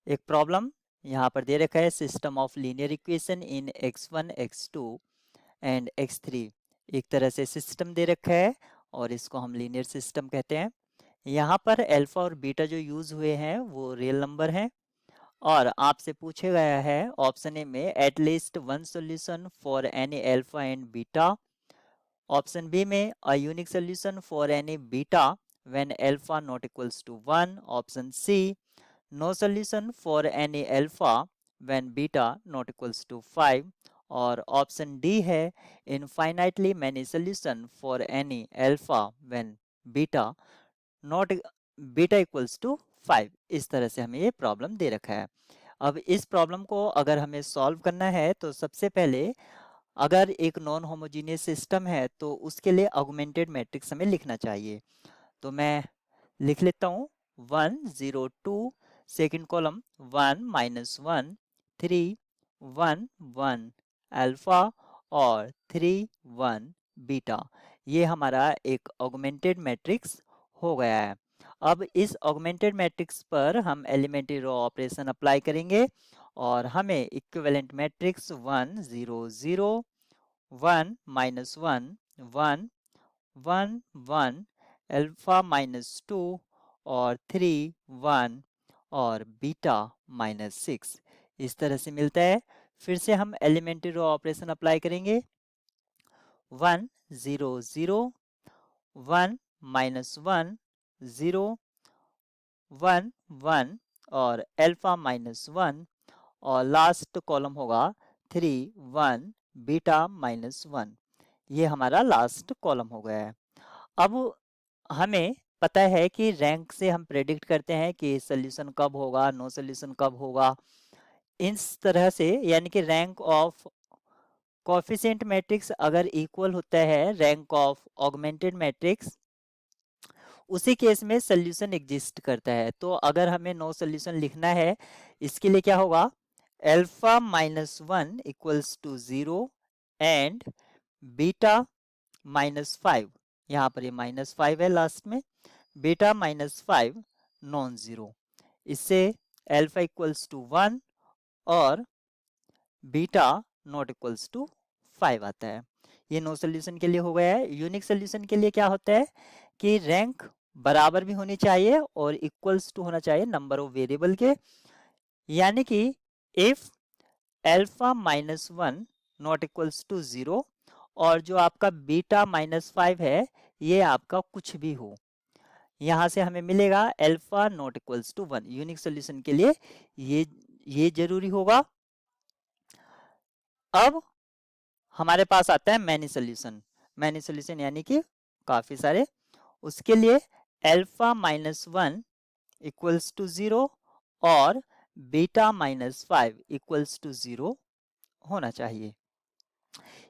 एक प्रॉब्लम यहाँ पर दे रखा है, system of linear equation in x1 x2 and x3। एक तरह से सिस्टम दे रखा है और इसको हम लीनियर सिस्टम कहते हैं। यहाँ पर अल्फा और बीटा जो यूज हुए हैं वो रियल नंबर हैं और आपसे पूछा गया है ऑप्शन ए में at least one solution for any alpha and beta, option B में a unique solution for any beta when alpha not equals to 1, option C no solution for any alpha when beta not equals to 5, और option D है infinitely many solution for any alpha when beta not beta equals to 5। इस तरह से हमें ये problem दे रखा है। अब इस प्रॉब्लम को अगर हमें सॉल्व करना है तो सबसे पहले अगर एक नॉन होमोजीनियस सिस्टम है तो उसके लिए ऑगमेंटेड मैट्रिक्स हमें लिखना चाहिए। तो मैं लिख लेता हूँ 1 0 2, सेकेंड कॉलम 1 -1 3 1 1 अल्फा और 3 1 बीटा। ये हमारा एक ऑगमेंटेड मैट्रिक्स हो गया है। अब इस ऑगमेंटेड मैट्रिक्स पर हम एलिमेंट्री रो ऑपरेशन अप्लाई करेंगे और हमें इक्विवेलेंट मैट्रिक्स 1 0 0 1 -1 1 1 1 अल्फा -2 और 3 1 और बीटा -6 इस तरह से मिलता है। फिर से हम एलिमेंट्री रो ऑपरेशन अप्लाई करेंगे 1 0 0 1 -1 0 1 1 और अल्फा -1 और लास्ट कॉलम होगा 3 1 बीटा -1। ये हमारा लास्ट कॉलम हो गया है। अब हमें पता है कि रैंक से हम प्रेडिक्ट करते हैं कि सोल्यूशन कब होगा, नो सोल्यूशन कब होगा। इस तरह से यानी कि रैंक ऑफ कोएफिशिएंट मैट्रिक्स अगर इक्वल होता है रैंक ऑफ ऑगमेंटेड मैट्रिक्स, उसी केस में सोल्यूशन एग्जिस्ट करता है। तो अगर हमें नो सोल्यूशन लिखना है इसके लिए क्या होगा, alpha -1 equals to 0 and beta -5, यहाँ पर ये -5 है लास्ट में, बीटा -5 नॉन जीरो। इससे अल्फा इक्वल्स टू 1 और बीटा नॉट इक्वल्स टू 5 आता है। ये नो सोल्यूशन के लिए हो गया है। यूनिक सोल्यूशन के लिए क्या होता है कि रैंक बराबर भी होनी चाहिए और इक्वल्स टू होना चाहिए नंबर ऑफ वेरिएबल के, यानी कि if alpha -1 not equals to 0 और जो आपका बीटा -5 है ये आपका कुछ भी हो, यहाँ से हमें मिलेगा alpha not equals to 1। Unique solution के लिए ये जरूरी होगा। अब हमारे पास आता है मैनी सोल्यूशन। मैनी सोल्यूशन यानी कि काफी सारे, उसके लिए अल्फा -1 इक्वल्स टू 0 और बीटा -5 इक्वल्स टू 0 होना चाहिए,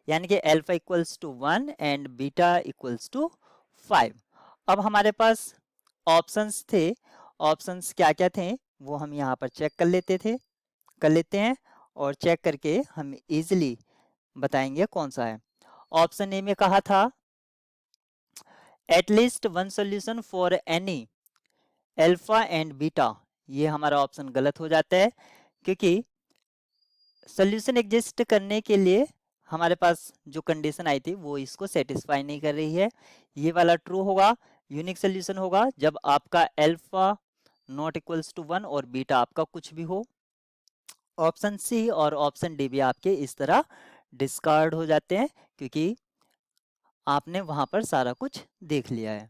यानी कि alpha equals to 1 and beta equals to 5। अब हमारे पास ऑप्शंस थे, ऑप्शंस क्या क्या थे वो हम यहाँ पर चेक कर लेते हैं और चेक करके हम इजीली बताएंगे कौन सा है। ऑप्शन ए में कहा था at least one solution for any alpha and beta. ये हमारा ऑप्शन गलत हो जाता है क्योंकि सोल्यूशन एग्जिस्ट करने के लिए हमारे पास जो कंडीशन आई थी वो इसको सेटिस्फाई नहीं कर रही है। ये वाला ट्रू होगा, यूनिक सोल्यूशन होगा जब आपका अल्फा नॉट इक्वल्स टू 1 और बीटा आपका कुछ भी हो। ऑप्शन सी और ऑप्शन डी भी आपके इस तरह डिस्कार्ड हो जाते हैं क्योंकि आपने वहां पर सारा कुछ देख लिया है।